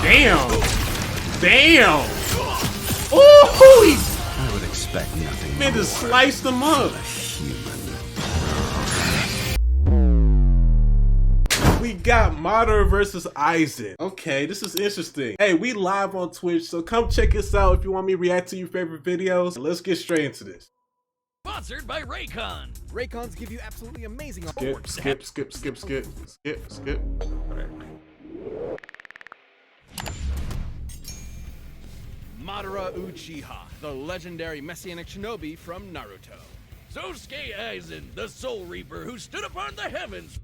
Damn! Damn! Ooh! He's I would expect nothing. man just sliced him up. We got Madara versus Aizen. Okay, this is interesting. Hey, we live on Twitch, so come check us out if you want me to react to your favorite videos. Let's get straight into this. Sponsored by Raycon. Raycons give you absolutely amazing. Skip. Alright. Madara Uchiha, the legendary messianic shinobi from Naruto. Sosuke Aizen, the Soul Reaper who stood upon the heavens.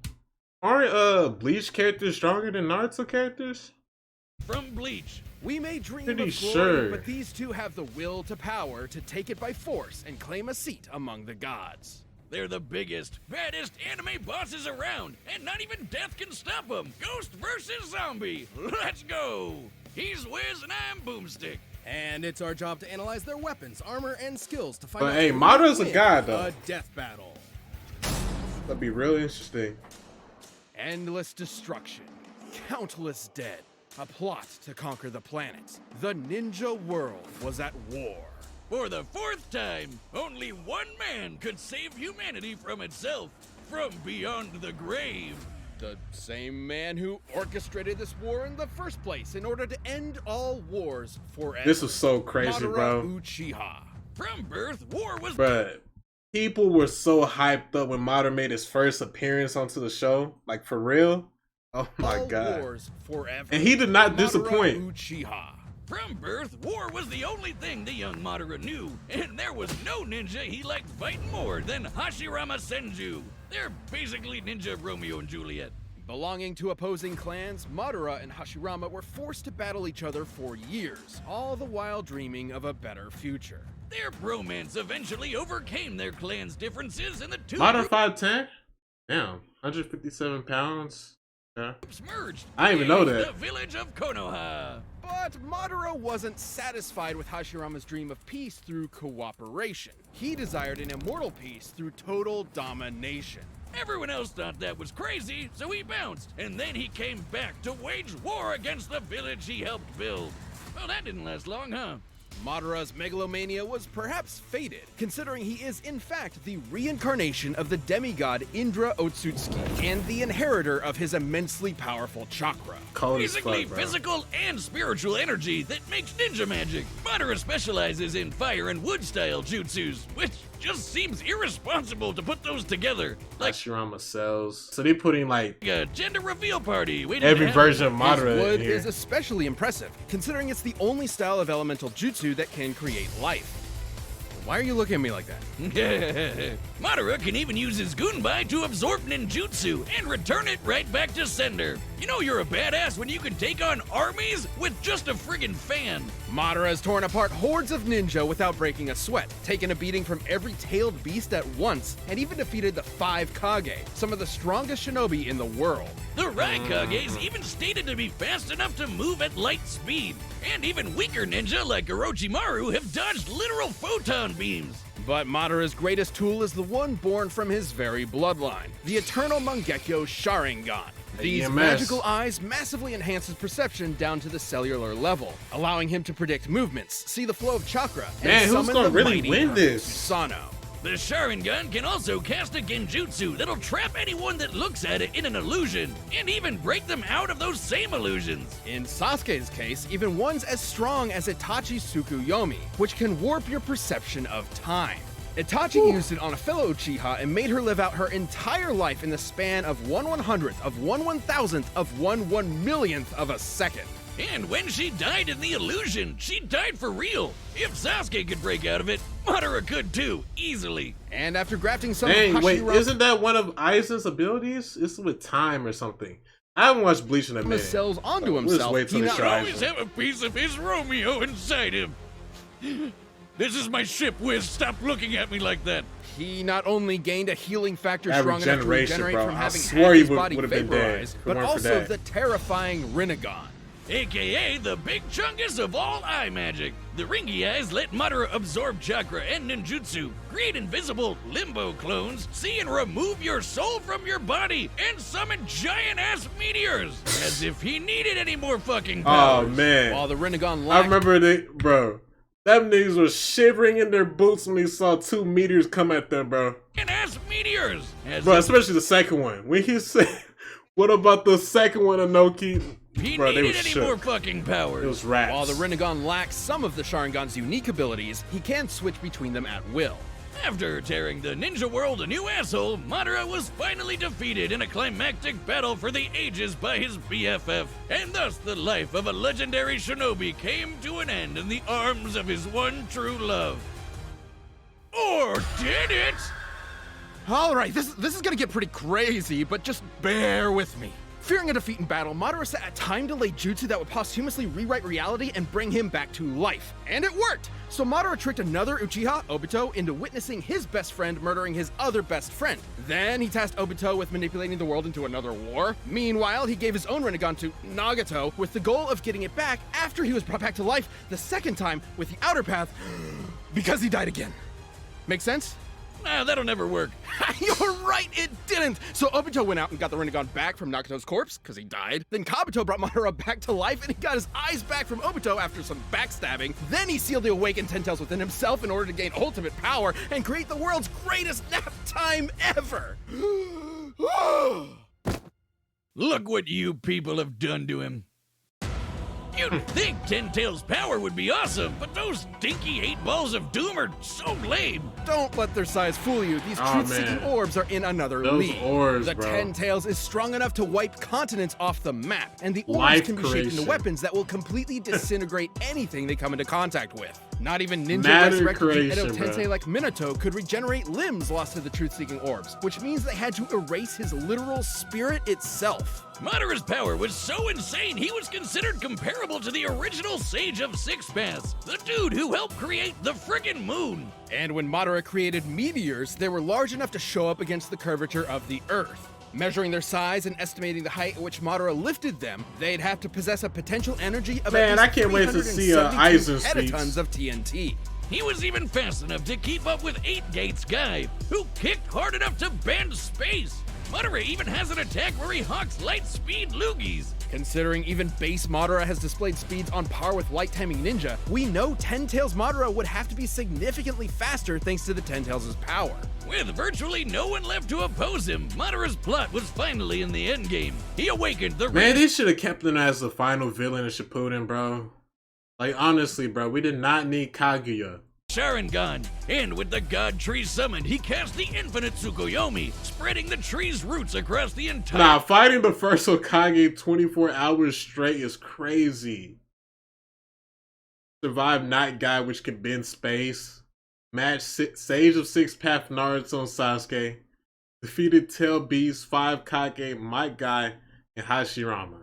Aren't Bleach characters stronger than Naruto characters? From Bleach. We may dream Pretty of glory, sure. but these two have the will to power to take it by force and claim a seat among the gods. They're the biggest, baddest anime bosses around, and not even death can stop them. Ghost versus zombie. Let's go. He's Wiz and I'm Boomstick. And it's our job to analyze their weapons, armor, and skills to find But out hey, who Madara's will a win god, though. A death battle. That'd be real interesting. Endless destruction. Countless dead. A plot to conquer the planet. The ninja world was at war. For the fourth time, only one man could save humanity from itself, from beyond the grave. The same man who orchestrated this war in the first place in order to end all wars forever. This was so crazy, Madara bro. Uchiha. From birth, war was... Bruh, people were so hyped up when Madara made his first appearance onto the show. Like, for real? Oh my all god. Wars forever. And he did not Madara disappoint. Uchiha. From birth, war was the only thing the young Madara knew, and there was no ninja he liked fighting more than Hashirama Senju. They're basically ninja Romeo and Juliet. Belonging to opposing clans, Madara and Hashirama were forced to battle each other for years, all the while dreaming of a better future. Their bromance eventually overcame their clan's differences, and the two Madara 5'10"? Damn, 157 pounds. Yeah. groups merged. I didn't even know in that. The village of Konoha. But Madara wasn't satisfied with Hashirama's dream of peace through cooperation. He desired an immortal peace through total domination. Everyone else thought that was crazy, so he bounced, and then he came back to wage war against the village he helped build. Well, that didn't last long, huh? Madara's megalomania was perhaps faded, considering he is in fact the reincarnation of the demigod Indra Otsutsuki and the inheritor of his immensely powerful chakra. Cold as Basically, fuck, bro. physical and spiritual energy that makes ninja magic. Madara specializes in fire and wood style jutsus, which just seems irresponsible to put those together. Like Hashirama sells. So they putting like a gender reveal party. waiting to every happen. version of His Madara wood in here. is especially impressive, considering it's the only style of elemental jutsu that can create life. Why are you looking at me like that? Madara can even use his Gunbai to absorb ninjutsu and return it right back to sender. You know you're a badass when you can take on armies with just a friggin' fan. Madara has torn apart hordes of ninja without breaking a sweat, taken a beating from every tailed beast at once, and even defeated the 5 Kage, some of the strongest shinobi in the world. The Raikages even stated to be fast enough to move at light speed. And even weaker ninja like Orochimaru have dodged literal photon beams. But Madara's greatest tool is the one born from his very bloodline, the Eternal Mangekyo Sharingan. These EMS. magical eyes massively enhance his perception down to the cellular level, allowing him to predict movements, see the flow of chakra, and Man, who's summon gonna the really mighty win this? Sano. The Sharingan can also cast a genjutsu that'll trap anyone that looks at it in an illusion, and even break them out of those same illusions. In Sasuke's case, even ones as strong as Itachi Tsukuyomi, which can warp your perception of time. Itachi used it on a fellow Uchiha and made her live out her entire life in the span of 1/100th of 1/1000th of 1/1 of a second. And when she died in the illusion, she died for real. If Sasuke could break out of it, Madara could too, easily. And after grafting some Dang, of wait, Hashirama's isn't that one of Aizen's abilities? It's with time or something. I haven't watched Bleach in a minute. cells onto We'll just himself, wait till he they not show I always Aizen. have a piece of his Romeo inside him. This is my ship, Wiz. Stop looking at me like that. He not only gained a healing factor That strong enough to regeneration, regenerate bro. from I having swear had he his would- body would've been dead vaporized, if it but weren't for also that. the terrifying Rinnegan. aka the big chungus of all eye magic. The ringy eyes let Madara absorb chakra and ninjutsu, create invisible limbo clones, see and remove your soul from your body, and summon giant-ass meteors, as if he needed any more fucking powers. Oh man. While the Rinnegan I lacked remember bro. Them niggas were shivering in their boots when they saw 2 meteors come at them, bro. Giant-ass meteors! Bro, especially the second one. When he said, what about the second one, Anoki? He Bro, they needed was any shook. more fucking powers. It was rats. While the Rinnegan lacks some of the Sharingan's unique abilities, he can switch between them at will. After tearing the ninja world a new asshole, Madara was finally defeated in a climactic battle for the ages by his BFF, and thus the life of a legendary shinobi came to an end in the arms of his one true love. Or did it? Alright, this is gonna get pretty crazy, but just bear with me. Fearing a defeat in battle, Madara set a time-delayed jutsu that would posthumously rewrite reality and bring him back to life. And it worked! So Madara tricked another Uchiha, Obito, into witnessing his best friend murdering his other best friend. Then he tasked Obito with manipulating the world into another war. Meanwhile, he gave his own Rinnegan to Nagato with the goal of getting it back after he was brought back to life the second time with the outer path because he died again. Make sense? Nah, that'll never work. You're right, it didn't! So Obito went out and got the Rinnegan back from Nagato's corpse, because he died. Then Kabuto brought Madara back to life, and he got his eyes back from Obito after some backstabbing. Then he sealed the awakened Ten Tails within himself in order to gain ultimate power and create the world's greatest nap time ever! Look what you people have done to him. You'd think Ten Tails' power would be awesome, but those stinky 8 balls of doom are so lame. Don't let their size fool you. These truth-seeking orbs are in another Those league. orbs, the bro. Ten Tails is strong enough to wipe continents off the map, and the orbs can be shaped into creation. weapons that will completely disintegrate anything they come into contact with. Not even ninja Matter resurrected creation, Edo Tensei bro. like Minato could regenerate limbs lost to the truth-seeking orbs, which means they had to erase his literal spirit itself. Madara's power was so insane he was considered comparable to the original Sage of Six Paths, the dude who helped create the friggin' moon. And when Madara created meteors, they were large enough to show up against the curvature of the Earth. Measuring their size and estimating the height at which Madara lifted them, they'd have to possess a potential energy of Man, at I least can't wait to see 372 Aizen speech. petatons of TNT. He was even fast enough to keep up with 8 Gates Guy, who kicked hard enough to bend space. Madara even has an attack where he hawks light speed loogies. Considering even base Madara has displayed speeds on par with Light Timing Ninja, we know Ten Tails Madara would have to be significantly faster thanks to the Ten Tails' power. With virtually no one left to oppose him, Madara's plot was finally in the endgame. He awakened the Man, they should have kept him as the final villain of Shippuden, bro. Like, honestly, bro, we did not need Kaguya. Sharingan, and with the God Tree summoned, he cast the infinite Tsukuyomi, spreading the tree's roots across the entire... Nah, fighting the first Hokage 24 hours straight is crazy. Survive Night Guy, which can bend space. Match Sage of Six Path Naruto and Sasuke. Defeated Tail Beast, 5 Kage, Might Guy, and Hashirama.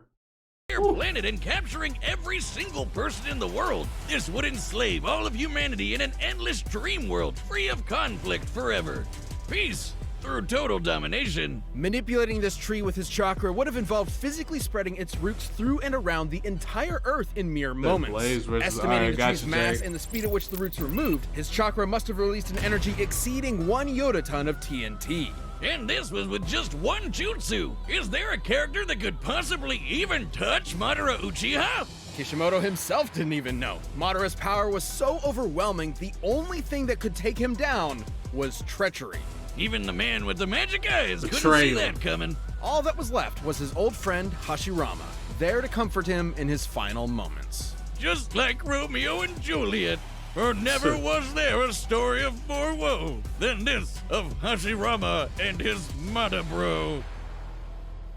planet and capturing every single person in the world. This would enslave all of humanity in an endless dream world, free of conflict forever. Peace through total domination. Manipulating this tree with his chakra would have involved physically spreading its roots through and around the entire Earth in mere moments. Blaze versus Estimating the Iron, tree's gotcha, mass Jake. and the speed at which the roots were moved, his chakra must have released an energy exceeding 1 yotaton of TNT. And this was with just one jutsu. Is there a character that could possibly even touch Madara Uchiha? Kishimoto himself didn't even know. Madara's power was so overwhelming, the only thing that could take him down was treachery. Even the man with the magic eyes couldn't see Betrayal. that coming. All that was left was his old friend Hashirama, there to comfort him in his final moments. Just like Romeo and Juliet. Or never was there a story of more woe than this of Hashirama and his Madabro.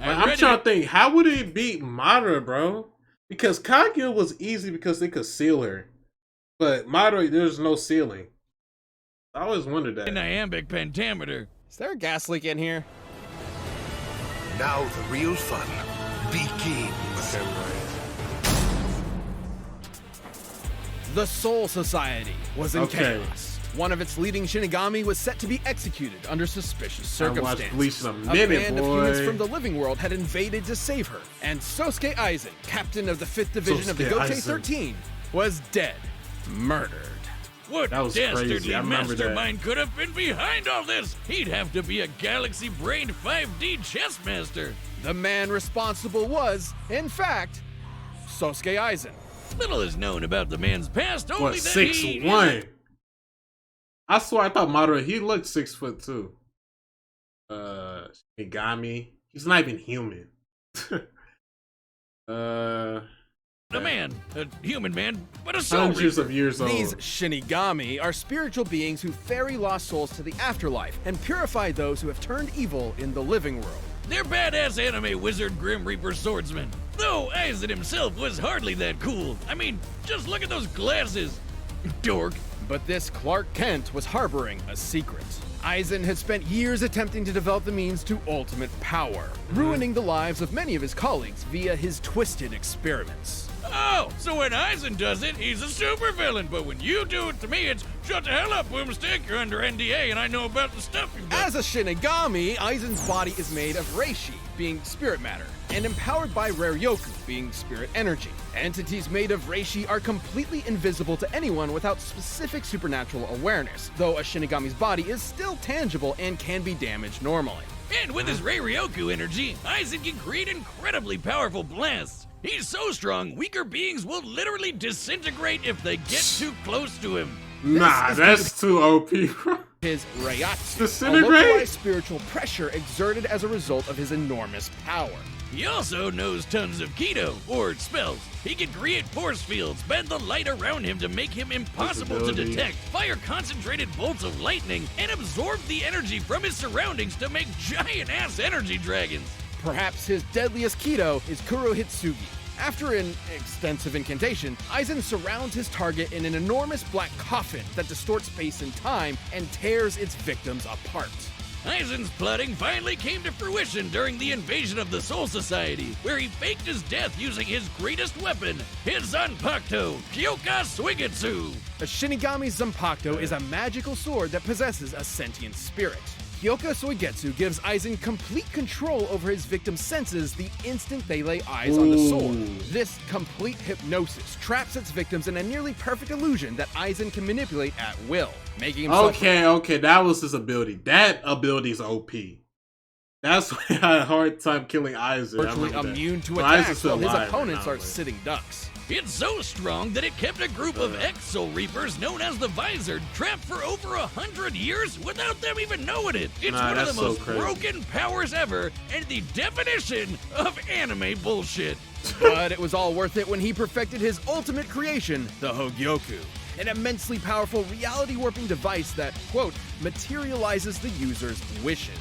I'm trying to think, how would he beat Madara, bro? Because Kaguya was easy because they could seal her. But Madara, there's no sealing. I always wondered that. An iambic pentameter. Is there a gas leak in here? Now the real fun begins. The Soul Society was in chaos. One of its leading Shinigami was set to be executed under suspicious I watched Bleach circumstances. in a minute, band of humans boy. from the living world had invaded to save her, and Sosuke Aizen, captain of the 5th Division of the Sosuke Gotei Aizen. 13, was dead, murdered. What That was crazy. dastardly I remember that. mastermind could have been behind all this? He'd have to be a galaxy-brained 5D chess master. The man responsible was, in fact, Sosuke Aizen. Little is known about the man's past, only What, that 6'1"? I swear I thought Madara, he looked 6 foot too. Shinigami. He's not even human. A man, a human man, but a soul Hundreds reaper. of years old. These Shinigami are spiritual beings who ferry lost souls to the afterlife and purify those who have turned evil in the living world. They're badass anime wizard Grim Reaper swordsmen. Though Aizen himself was hardly that cool. I mean, just look at those glasses. Dork. But this Clark Kent was harboring a secret. Aizen had spent years attempting to develop the means to ultimate power, ruining the lives of many of his colleagues via his twisted experiments. Oh, so when Aizen does it, he's a supervillain. But when you do it to me, it's shut the hell up, Boomstick. You're under NDA and I know about the stuff you've done. As a Shinigami, Aizen's body is made of Reishi, being spirit matter, and empowered by Raryoku, being spirit energy. Entities made of Reishi are completely invisible to anyone without specific supernatural awareness, though a Shinigami's body is still tangible and can be damaged normally. And with his Raryoku energy, Aizen can create incredibly powerful blasts. He's so strong, weaker beings will literally disintegrate if they get too close to him. Nah, is that's too OP, bro. His Reiatsu, a Disintegrate? localized spiritual pressure exerted as a result of his enormous power. He also knows tons of Kido, or spells. He can create force fields, bend the light around him to make him impossible to Visibility. detect, fire concentrated bolts of lightning, and absorb the energy from his surroundings to make giant-ass energy dragons. Perhaps his deadliest Kido is Kurohitsugi. After an extensive incantation, Aizen surrounds his target in an enormous black coffin that distorts space and time and tears its victims apart. Aizen's plotting finally came to fruition during the invasion of the Soul Society, where he faked his death using his greatest weapon, his Zanpakuto, Kyoka Suigetsu. A Shinigami Zanpakuto is a magical sword that possesses a sentient spirit. Kyoka Suigetsu gives Aizen complete control over his victim's senses the instant they lay eyes on the sword. Ooh. This complete hypnosis traps its victims in a nearly perfect illusion that Aizen can manipulate at will, making himself Okay, that was his ability. That ability's OP. That's why I had a hard time killing Aizen. I virtually remember that. immune to But Aizen's attacks still while his alive opponents right now, are but- sitting ducks. It's so strong that it kept a group of ex-Soul Reapers known as the Visor trapped for over 100 years without them even knowing it. It's Nah, one of the that's so most crazy. broken powers ever and the definition of anime bullshit. But it was all worth it when he perfected his ultimate creation, the Hogyoku, an immensely powerful reality-warping device that, quote, materializes the user's wishes.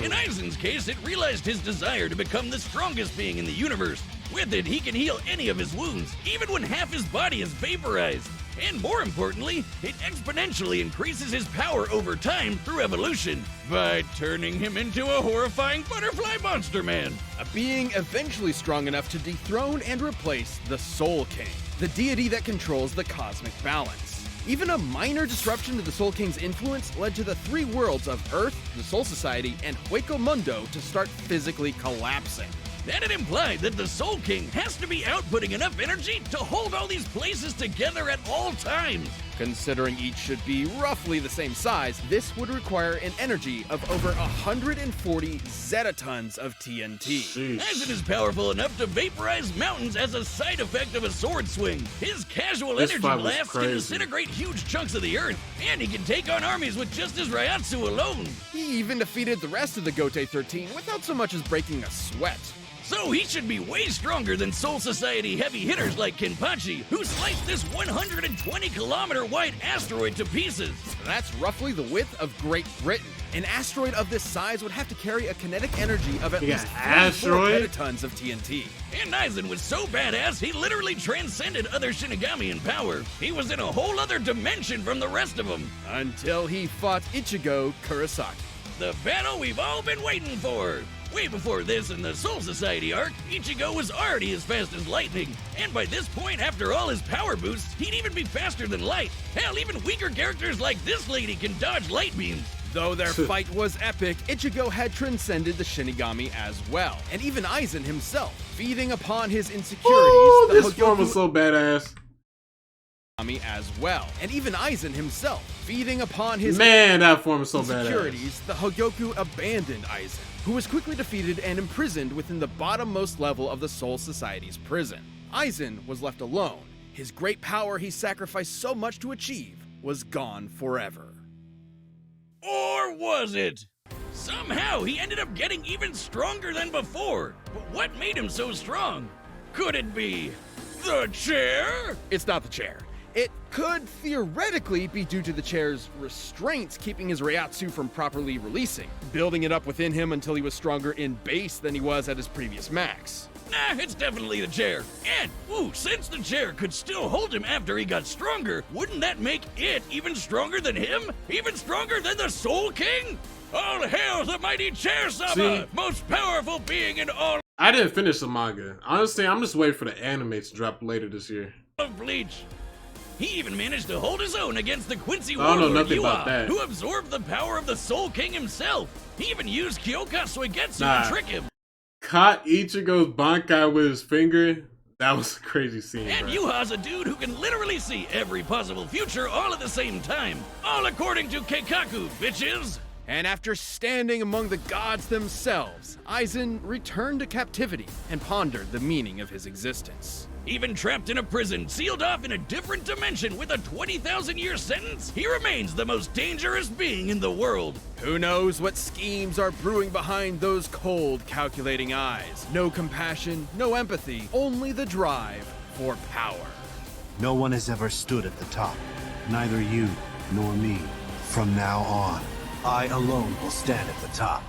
In Aizen's case, it realized his desire to become the strongest being in the universe. With it, he can heal any of his wounds, even when half his body is vaporized. And more importantly, it exponentially increases his power over time through evolution by turning him into a horrifying butterfly monster man. A being eventually strong enough to dethrone and replace the Soul King, the deity that controls the cosmic balance. Even a minor disruption to the Soul King's influence led to the three worlds of Earth, the Soul Society, and Hueco Mundo to start physically collapsing. Then it implied that the Soul King has to be outputting enough energy to hold all these places together at all times. Considering each should be roughly the same size, this would require an energy of over 140 zetatons of TNT. Sheesh. Aizen is powerful enough to vaporize mountains as a side effect of a sword swing. His casual This energy fight was blasts can crazy. disintegrate huge chunks of the earth, and he can take on armies with just his Reiatsu alone. He even defeated the rest of the Gotei 13 without so much as breaking a sweat. So he should be way stronger than Soul Society heavy hitters like Kenpachi, who sliced this 120-kilometer wide asteroid to pieces. That's roughly the width of Great Britain. An asteroid of this size would have to carry a kinetic energy of at Yeah, least 44 asteroid? petatons of TNT. And Aizen was so badass, he literally transcended other Shinigami in power. He was in a whole other dimension from the rest of them. Until he fought Ichigo Kurosaki. The battle we've all been waiting for. Way before this in the Soul Society arc, Ichigo was already as fast as lightning. And by this point, after all his power boosts, he'd even be faster than light. Hell, even weaker characters like this lady can dodge light beams. Though their fight was epic, Ichigo had transcended the Shinigami as well, and even Aizen himself, feeding upon his insecurities. Ooh, this form was so badass. As well, and even Aizen himself, feeding upon his that form was so insecurities, badass. the Hogyoku abandoned Aizen, who was quickly defeated and imprisoned within the bottommost level of the Soul Society's prison. Aizen was left alone. His great power he sacrificed so much to achieve was gone forever. Or was it? Somehow he ended up getting even stronger than before. But what made him so strong? Could it be the chair? It's not the chair. It could theoretically be due to the chair's restraints keeping his Reiatsu from properly releasing, building it up within him until he was stronger in base than he was at his previous max. Nah, it's definitely the chair. And, since the chair could still hold him after he got stronger, wouldn't that make it even stronger than him? Even stronger than the Soul King? All hail the mighty Chair Sama, most powerful being in all I didn't finish the manga. Honestly, I'm just waiting for the anime to drop later this year. of Bleach. He even managed to hold his own against the Quincy I don't know warlord nothing about Yua, that. who absorbed the power of the Soul King himself. He even used Kyoka Suigetsu to trick him. Caught Ichigo's Bankai with his finger. That was a crazy scene, And bro. Yuha's a dude who can literally see every possible future all at the same time. All according to Keikaku, bitches. And after standing among the gods themselves, Aizen returned to captivity and pondered the meaning of his existence. Even trapped in a prison, sealed off in a different dimension with a 20,000-year sentence, he remains the most dangerous being in the world. Who knows what schemes are brewing behind those cold, calculating eyes? No compassion, no empathy, only the drive for power. No one has ever stood at the top. Neither you nor me. From now on, I alone will stand at the top.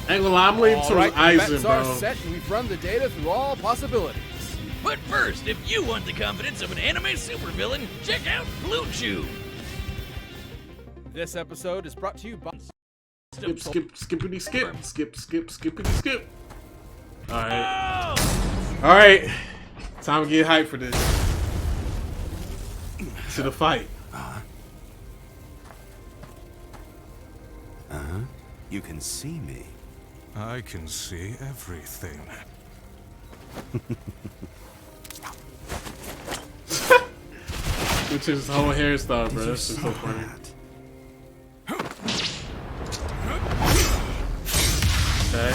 Ain't gonna lie, I'm leaning towards Alright, the Aizen, bets bro. are set and we've run the data through all possibilities. But first, if you want the confidence of an anime supervillain, check out Blue Chew. This episode is brought to you by... Skip, skippity skip. Skip, skippity skip. Alright. Oh! Alright. Time to get hyped for this. To the fight. You can see me. I can see everything. Which is his whole hairstyle, bro. That's just so funny. Okay.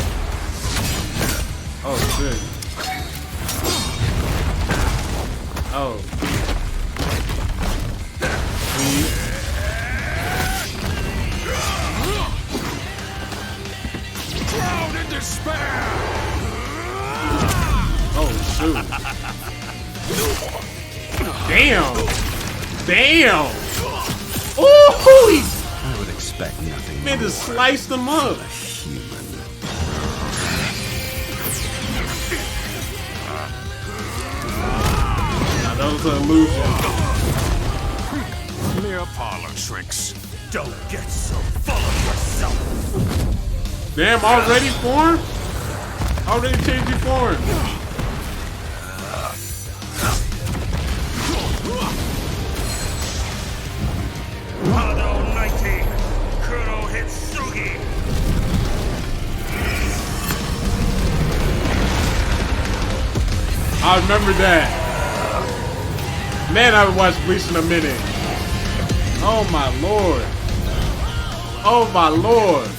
Oh, shit. Oh. Drown in despair! Oh, shoot. Damn! Damn! Ooh! I would expect nothing Man, more. just sliced them up. Human. Nah, that was an illusion. Mere parlor tricks. Don't get so full of yourself. Damn, already formed? Already changing form. Hado 90. Kuro Hitsugi. I remember that. Man, I haven't watched Bleach in a minute. Oh my lord. Oh my lord.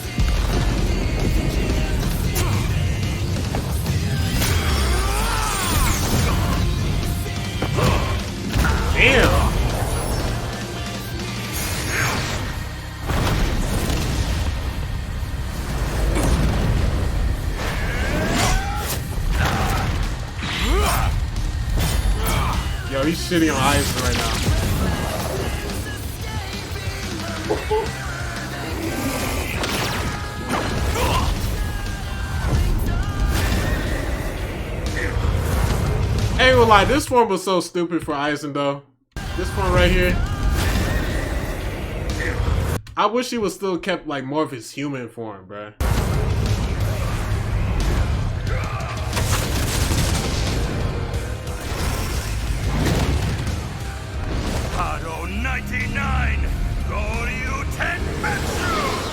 Damn. Yo, he's shitting on Aizen right now. Ain't gonna lie, this form was so stupid for Aizen though. This one right here. I wish he was still kept like more of his human form, bruh. Hado 99! Goryu Tenmetsu!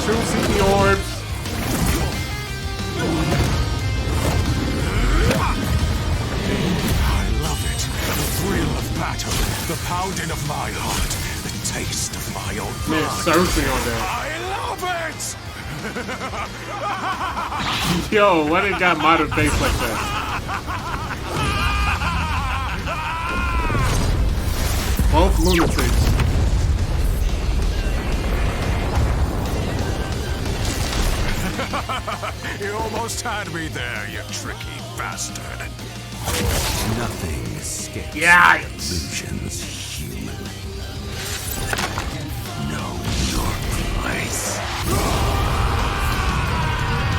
True seeking orbs. I love it. The thrill of battle, the pounding of my heart, the taste of my own Man, blood. surfing on that. I love it! Yo, why they got modern face like that? Both lunatics. You almost had me there, you tricky bastard. Nothing escapes illusions, human. Know your place.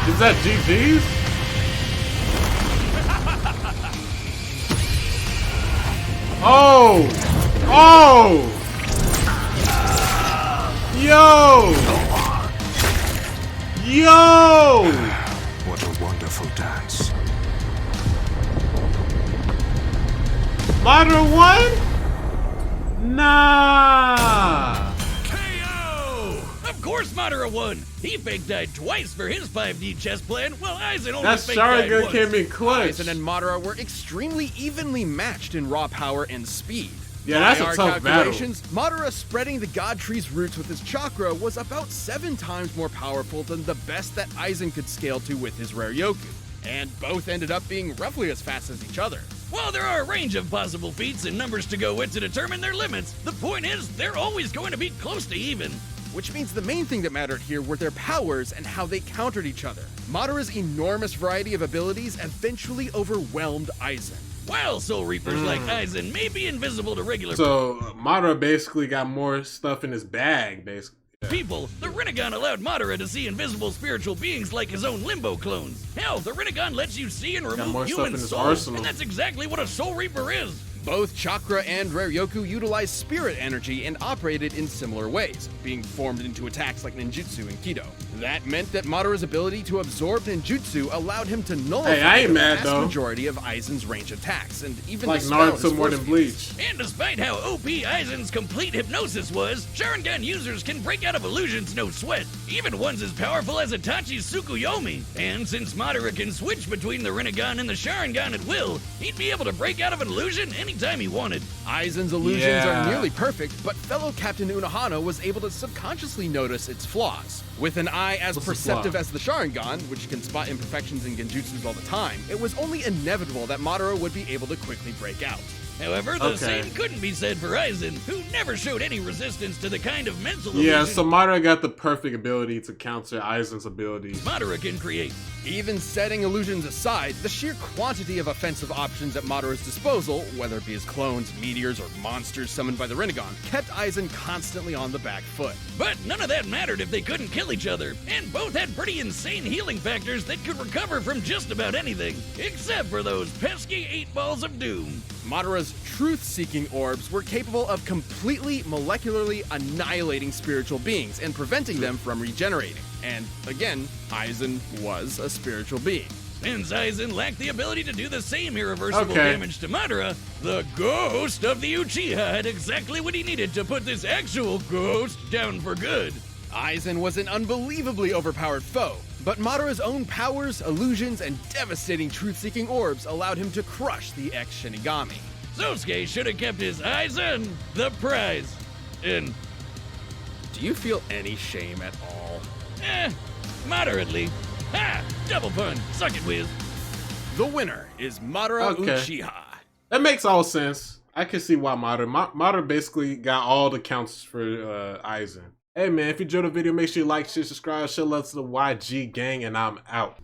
Is that GG's? Oh! Oh! Yo! Yo! What a wonderful dance. Madara won? Nah! KO! Of course Madara won! He fake died twice for his 5D chess plan, while Aizen only That fake died Sharingan once. came in clutch. Aizen and Madara were extremely evenly matched in raw power and speed. Yeah, that's By a our tough battle. calculations, Madara spreading the God Tree's roots with his chakra was about 7 times more powerful than the best that Aizen could scale to with his rare Yoku. And both ended up being roughly as fast as each other. While there are a range of possible feats and numbers to go with to determine their limits, the point is they're always going to be close to even. Which means the main thing that mattered here were their powers and how they countered each other. Madara's enormous variety of abilities eventually overwhelmed Aizen. While Soul Reapers like Aizen may be invisible to regular So Madara basically got more stuff in his bag, basically. people, the Rinnegan allowed Madara to see invisible spiritual beings like his own Limbo clones. Hell, the Rinnegan lets you see and more remove stuff human in his souls, arsenal. and that's exactly what a Soul Reaper is. Both Chakra and Rare Yoku utilized spirit energy and operated in similar ways, being formed into attacks like ninjutsu and Kido. That meant that Madara's ability to absorb ninjutsu allowed him to nullify Hey, I ain't the mad, vast though. majority of Aizen's range attacks, and even Like dispel his Naruto more force than fields. Bleach. And despite how OP Aizen's complete hypnosis was, Sharingan users can break out of illusions no sweat, even ones as powerful as Itachi's Tsukuyomi. And since Madara can switch between the Rinnegan and the Sharingan at will, he'd be able to break out of an illusion anytime he wanted. Aizen's illusions Yeah. are nearly perfect, but fellow Captain Unohana was able to subconsciously notice its flaws. With an eye as What's the perceptive flaw? as the Sharingan, which can spot imperfections in genjutsus all the time, it was only inevitable that Madara would be able to quickly break out. However, the Okay. same couldn't be said for Aizen, who never showed any resistance to the kind of mental Yeah, illusion so Madara got the perfect ability to counter Aizen's abilities. Madara can create. Even setting illusions aside, the sheer quantity of offensive options at Madara's disposal, whether it be his clones, meteors, or monsters summoned by the Rinnegan, kept Aizen constantly on the back foot. But none of that mattered if they couldn't kill each other, and both had pretty insane healing factors that could recover from just about anything, except for those pesky 8 balls of doom. Madara's truth-seeking orbs were capable of completely molecularly annihilating spiritual beings and preventing them from regenerating. And again, Aizen was a spiritual being. Since Aizen lacked the ability to do the same irreversible Okay. damage to Madara, the ghost of the Uchiha had exactly what he needed to put this actual ghost down for good. Aizen was an unbelievably overpowered foe, but Madara's own powers, illusions, and devastating truth-seeking orbs allowed him to crush the ex-Shinigami. Sosuke should have kept his eyes on the prize. And, Do you feel any shame at all? moderately. Ha! Double pun. Suck it, Wiz. The winner is Madara Okay. Uchiha. That makes all sense. I can see why Madara basically got all the counts for Aizen. Hey man, if you enjoyed the video, make sure you like, share, subscribe, show love to the YG gang, and I'm out.